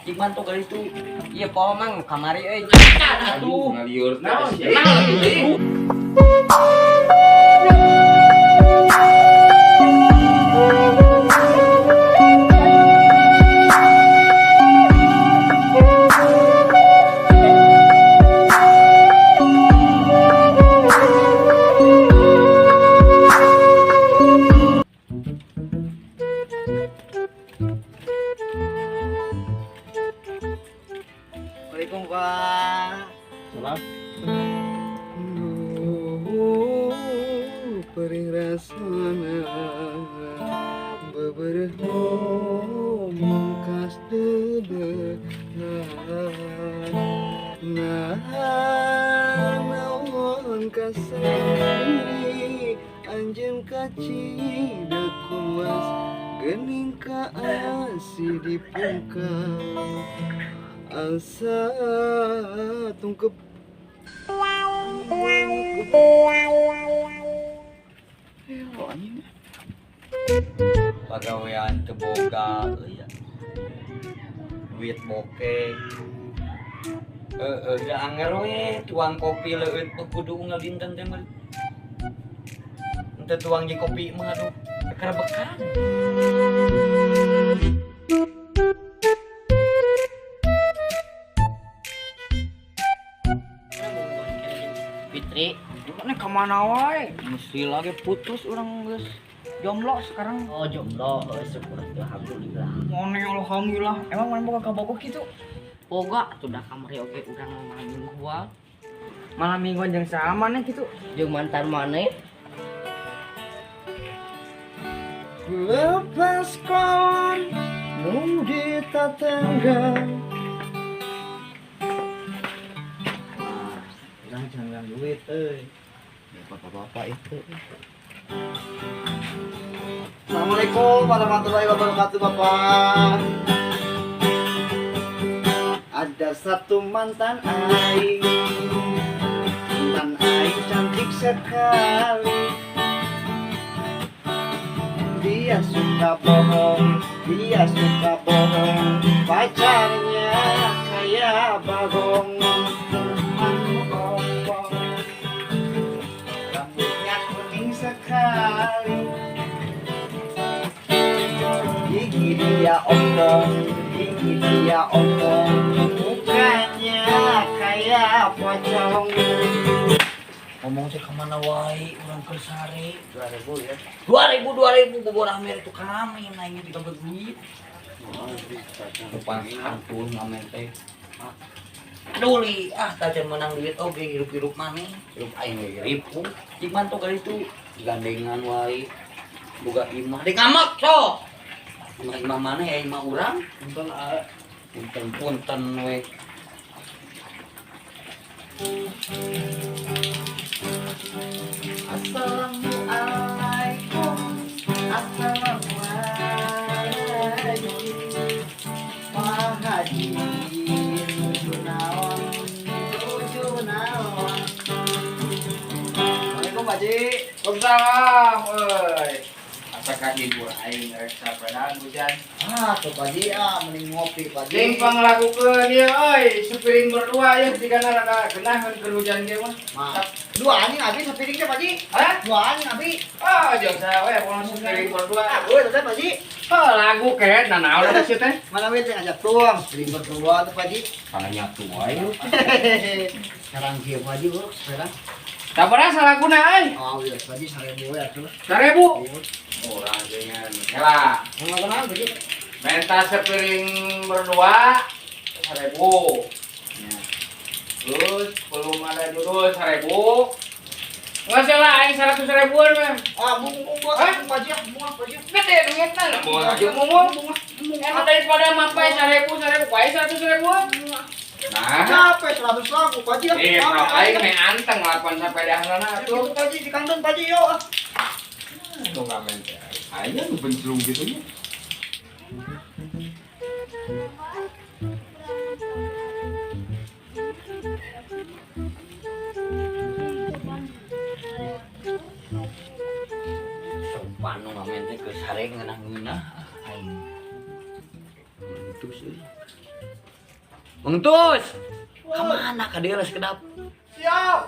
Cik tuh kali itu. Iya po mang kamari euy. Aduh, ngaliur Naon? teh. Assalamualaikum Pak. Salam. Perih rasana beberapa mungkas naon kasari anjeun kacing kuas gening ka asi dipungkas asa tungkep Pagawean keboga euy ya. Duit bokeh. Da anger we tuang kopi leueut kudu ngalinten teh mah. Ente tuang di kopi mah aduh kerebekan. Fitri, Mana kemana wae? Mesti lagi putus orang geus jomblo sekarang. oh jomblo, syukur alhamdulillah. Mone alhamdulillah. Emang mana boga kabogok kitu? Boga sudah kamari oge urang malam mingguan. Malam mingguan jeung saha maneh kitu? Jeung mantan maneh. lepas kawan nu di tetangga. Urang jangan duit euy. Bapak-bapak itu. Assalamualaikum warahmatullahi wabarakatuh Bapak. Ada satu mantan aing cantik sekali. Dia suka bohong pacarnya kayak bagong. Rambutnya kuning sekali, gigi dia ompong, mukanya kayak pocong. Ngomong teh kemana wae urang keur sare. 2000 ya. 2000 bobolah mere itu kami naik di tempat duit. Depan hantul ngamen teh. Aduh li, tajan menang duit oge hirup-hirup maneh. Hirup aing we ripu. Cik tuh kali itu gandengan wae. Boga imah di ngamak so. Imah maneh ya imah urang. Punten we. Assalamualaikum. Pak Haji nuju naon. Assalamualaikum Pak Haji. Waalaikumsalam, euy. Asa kahibur aing rek sapadaan hujan. Tuh Pak Haji mending ngopi Pak Haji. Jeung panglakukeun ieu euy, sepiring berdua ya tigana rada genah keur hujan ge mah. Dua anjing habis sepiringnya Pak Haji. Hah? Dua anjing habis. Ah, jeung saha we pola sepiring berdua. Teteh Pak Haji. Lagu ke nanaon eta sieu teh? Mana we teh ngajak tuang, sepiring berdua tuh Pak Haji. Kana nyatu wae. Sekarang kieu Pak Haji bro, sekarang. Sabaraha salaguna euy? Oh iya, Pak Haji 1000 ya tuh. 1000. Urang ge ngan. Hela. Enggak kenal Pak Haji. Menta sepiring berdua 1000. Ya. Terus belum ada judul 1000. Enggak salah aing 100 ribuan mah. Bunga Pak Haji, bunga Pak Haji. Gede duitna lah. Bunga. Enak daripada mapai 1000 kuai 100 ribuan. Nah, Capek 100 lagu Pak Haji. kalau aing meh anteng 8 sampai dahareuna atuh. Pak Haji di kantong Pak Haji yuk. Itu ngamen teh. Aing nu bencrung gitu nya. Panu ngamen teh geus sare ngeunah-ngeunah aing. Itu sih. Mang Tus. Kemana ka dia les kedap? Siap.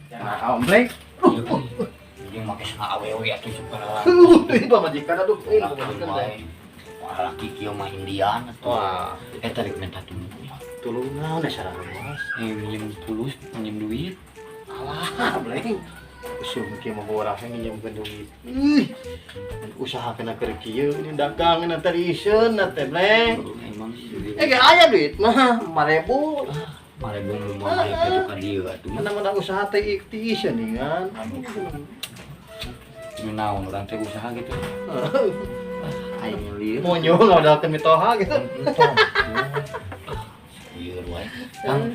Ya, komplek. Ini make sana awewe atuh supaya. Ini majikan aduh. Ini majikan teh. Wah, laki kieu mah Indian atuh. Wah, Tarik minta tolong. tolong naon ya sarang Mas. Minjem pulus, minjem duit. Alah, Bleng. Usum kieu mah orang yang minjemkeun duit. Usaha kena keur kieu ini dagang na tadi iseun na teh, Bleng. Emang sih. Ge aya duit mah 5.000. Mare bung mau itu ka dieu atuh. Mana-mana usaha teh ikhtisan nih kan. Ini naon urang teh usaha gitu. Aing lieur. Monyo ngadalkeun mitoha gitu. Lieur wae. Kang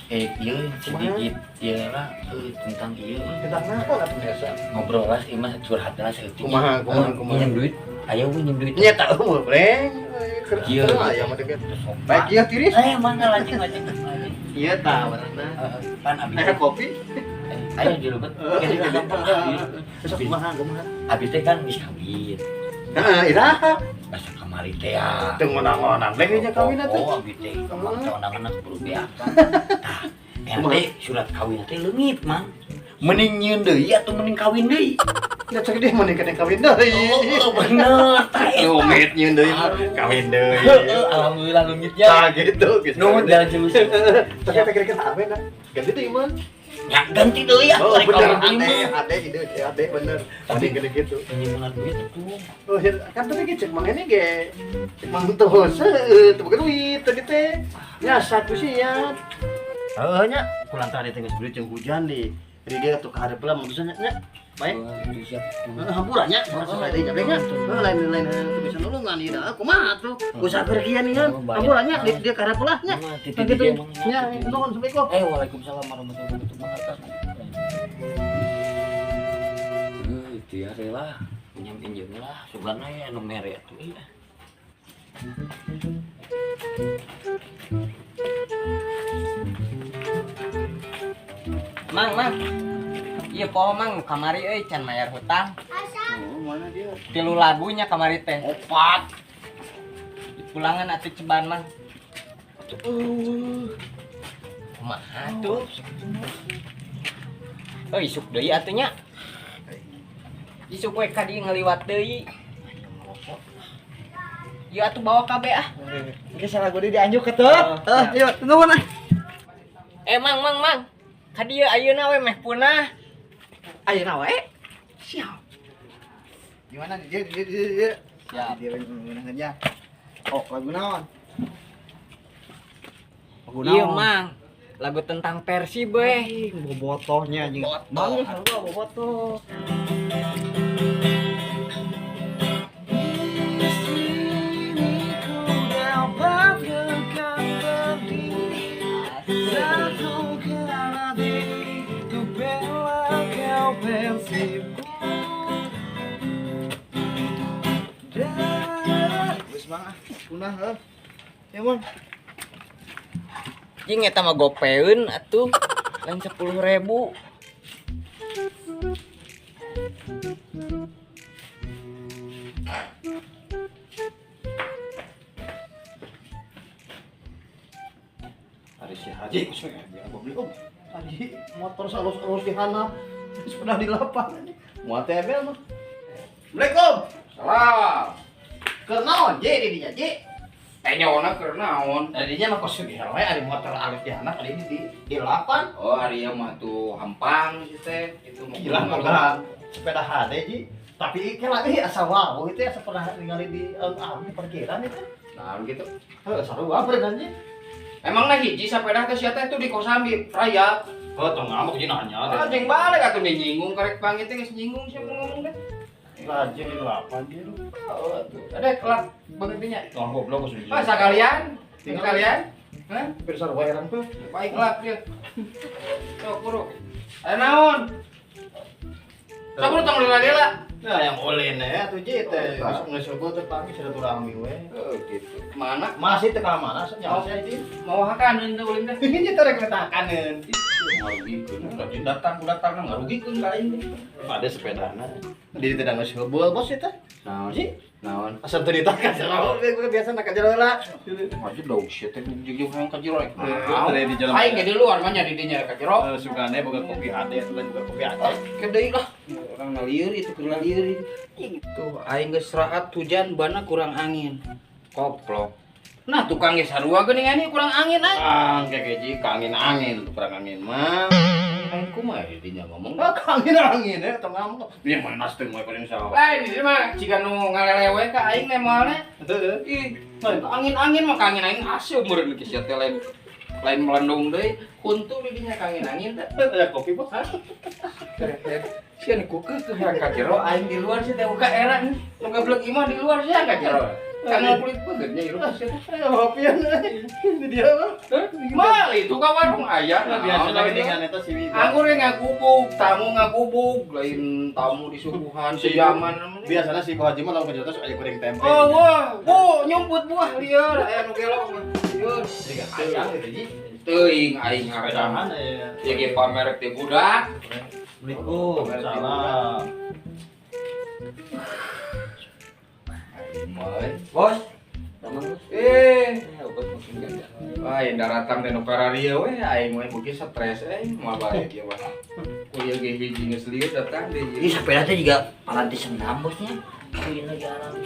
ieu sedikit ieu lah tentang ieu. Tentang naon atuh biasa? Ngobrol lah ieu mah curhat lah saeutik. Kumaha. Minjem duit. Aya we minjem duit. Nya tahu mah, Bleng. Ieu Aya mah deket. Baik ieu tiris. Mana lajeng. Iya tah benerna. Pan abi. Aya kopi. Aya di leubeut. Besok kumaha? Abi teh kan geus kawin. Heeh, iraha. Basa kamari teh ya. Teu menang-menang Bleng nya kawin atuh. Oh, abi teh kamang cawandangan buru beakan. Tah, ente surat kawin teh leungit, Mang. Mending nyieun deui atuh mending kawin deui. Ya cek deh mending kena kawin deui. Oh, bener. Rumit nyeun deui kawin deui. Alhamdulillah leungitnya. Tah gitu. Nuhun jalan jelus. Tapi pikir-pikir apa na? Ganti deui man. Ya ganti deui ya. Oh Balik bener, kawin deui mah. ade itu, ade bener. Tapi gede gitu. Penyimpanan duit tuh. Oh, kan tapi cek mang ini ge. Cek mang tuh seueur, teu boga duit tadi teh. Ya satu sih ya. Heeh nya, pulang tadi teh geus beli jeung hujan di. Jadi dia tuh ka hareup lah maksudnya nya. Baik. Siap. Hampurannya, masalah dia jabenya. Lain-lain teu bisa nulungan ieu kumaha tuh. Usaha kerjaan nih kan. Hampurannya dia ka hareup lah nya. Begitu. Ya, nuhun assalamualaikum. Waalaikumsalam warahmatullahi wabarakatuh. Itu ya lah, pinjam lah, sebenarnya anu mere atuh iya. Mang. Iya poho mang kamari euy can mayar hutang. Oh, mana dia? 3 lagunya kamari teh. 4. Pulangan atuh ceban mang. Kumaha tuh? Euy isuk deui atuh nya. Isuk we ka dieu ngaliwat deui. Ieu atuh bawa kabeh ah. Geus salah gua dianjuk ke teu. Yuk, nuhun ah. Mang. Ka dieu ayeuna we meh punah. Ayeuna we. Siap. Gimana dia? Siap. Dia bener aja. Oh, lagu naon? Iya mang. Lagu tentang Persib we. Bobotohnya anjing. Mang, gua bobotoh. Punah heuh. Ya mon. Jeung eta mah gopeun atuh. Lain 10.000. Hari si Haji, dia gua beli om. Tadi motor salus-salus di hana, sepeda di lapang. Muat tebel mah. Assalamualaikum. Salam. Keur naon je di dinya je? Nyona keur naon? Tadinya mah kos di we ari motor alif di hana kali ini di lapang. Oh, ari ieu mah tuh hampang gitu teh. Itu mah Gila moga sepeda HD ji. Tapi iki lagi asa wow itu asa pernah ningali di di parkiran itu. Nah, gitu. Heuh sarua berenang je. Emang nah hiji sepeda teh sia teh tuh di kosan di Raya. Oh, tong ngamuk ji nanya. Ah, jeung balik atuh nyinggung karek panggil teh geus nyinggung siapa ngomong teh. Lajeng di lapang je. Oh, atuh. Ada kelak beuntinya. Tong goblok geus. Ah, sakalian? Tinggal kalian? Hah? Besar wayaran tuh. Baiklah, dia. Sok, buru. Ada naon? Sok, buru tong lila-lila. Nah, yang oleh nih tuh je teh. Geus gua teh pagi silaturahmi we. Oh, gitu. Mana? Masih teh ka mana senyawa saya di. Mau hakaneun teh ulin teh. Ini teh rek ngetakaneun. Ngarugikeun. Rajin datang ngarugikeun ka aing teh. Ada sepedana. Di teh geus heubeul bos eta. Naon Ji, Naon? Asal teu ditaka jero, gue biasa nak jero lah. Maju dong shit teh jeung hayang ka jero. Teu di jalan. Aing ge di luar mah nya di dinya ka jero. Sugane boga kopi ade dan juga kopi Aceh. Kedeui lah. Orang ngalieur itu keur ngalieur. Tuh aing geus raat hujan bana kurang angin. Koplok. Nah tukang geus sarua geuning ani kurang angin aing. Kayak keji angin kurang angin mah. Lain kumaha dinya ngomong. Angin ya tong ngomong. Dia mah nastem mah paling salah. Lain di mah jika nu ngalelewe ka aing nemalna. Ih, angin-angin mah angin aing hasil meureun geus teh lain melendung deui. Kuntu di dinya angin teh. Ya kopi bos. Sieun ku keuh ka jero aing di luar sih teh buka era nu goblok imah di luar sih ka jero. Kan kulit beugednya ieu sih. Kopian ini dia mah. Mal itu ka warung aya Biasa lagi dengan eta si Wida. anggur ngagubug, tamu ngagubug, lain tamu disuguhan sejaman. Biasanya si Bu Haji mah lawan kerja terus aya goreng tempe. Oh wah, nyumput buah lieur aya nu gelok mah. Lieur. Ayang gitu ji. Teuing aing Pedahan ngaredahan. ya. Jadi pamer teh budak. Assalamualaikum. Salam. Bos. Taman bos. Obat mungkin ganda. Wah, yang daratang teh nu kararia we aing we beuki stres moal bae ieu mah. Kuliah ge hiji geus lieur datang deui. Ini sepeda teh juga paranti senam bosnya. Ini jarang.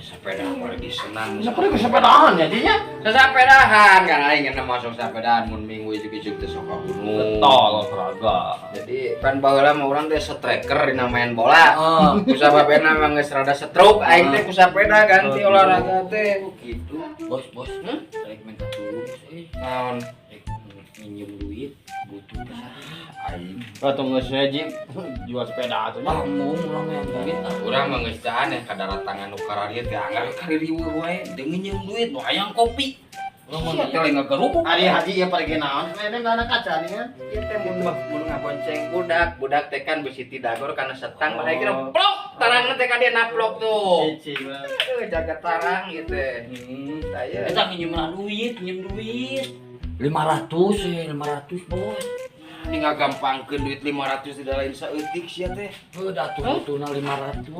Sepeda mah lagi senang. Nah, kudu sepedahan ya dinya. Sesapedahan kan aing ngena masuk sepedahan mun minggu ijuk-ijuk teh sok ka gunung. olahraga. Jadi kan baheula mah urang teh striker dina main bola. Oh. Kusababena mah geus rada stroke aing teh ku sepeda ganti olahraga teh kitu. Bos, rek minta tolong. Naon? Rek minjem duit, butuh pisan. Aing Tunggu saya Ji jual sepeda atuh. Kamu urang yang duit ah. urang mah geus teu aneh kadaratangan nu kararieu teh anggar kaririweuh wae teu nginjem duit nu hayang kopi. Urang mah teh lain ngagerubuk. Ari Haji ya pergi naon? Ini anak kaca nih kan. Ieu teh mun ngabonceng budak teh kan beusi ti dagor kana setang mah kira plok tarangna teh ka dia naplok tuh. Cici mah. Jaga tarang ieu teh. Saya Eta pinjem duit. 500 bos. ini ngagampangkeun duit 500 tidak lain saeutik sia teh. Udah turun 500.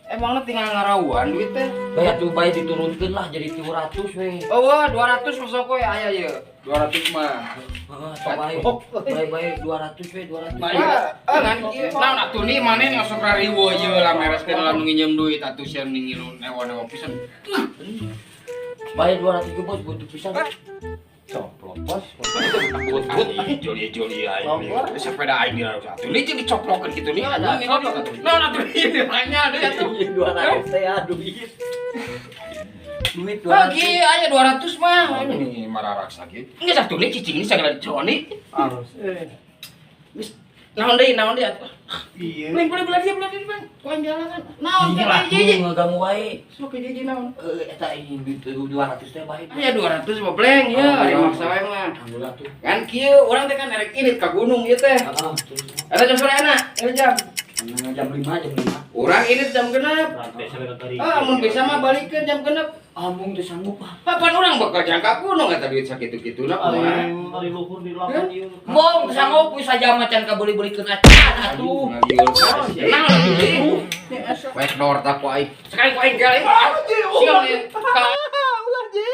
Emangna tinggal ngarawuan duit teh. Bayar tuh bayar diturunkeun lah jadi 200 we. Oh wah 200 masuk we aya ieu. 200 mah. Heeh, bayar 200 we, 200. Ngan ieu. Naon atuh ni maneh masuk rariweuh ieu lamereskeun lamun nginjem duit atuh sia ningin newa-newa pisan. Bayar 200 ke bos butuh pisan. Coplok bos. But joli aing. Sepeda aing di atuh. Li jeung dicoplokeun kitu nih. Naon atuh ieu nanya deui atuh. 200 teh duit. Duit 200. Lagi aya 200 mah. Ini mararaksa ge. Geus atuh nih cicing ni sagala diconi. Harus. Naon deui atuh. Iya. Boleh Bang. Poin jalangan. Naon Ini lah teh ngagamu wae. Sok hiji naon. Eta ini duit 200 teh bae. Aya 200 mah bleng ya, ari maksa wae mah. Alhamdulillah tuh. Kan kieu urang teh kan erek init ka gunung ieu teh. Eta jam sorena, jam. Jam 5. Urang init jam genep. Rantai sampai ke Mun bisa mah balikeun jam genep. Amung teh sanggup ah. Papan urang bakal jangka gunung eta duit sakitu-kituna kumaha. Ari luhur di lapan ieu. Mong sanggup bisa jam macan ka beli-belikeun acan atuh. Nah, wes dor tak ku aing. Sekali ku aing gali. Siap nih. Ulah Ji.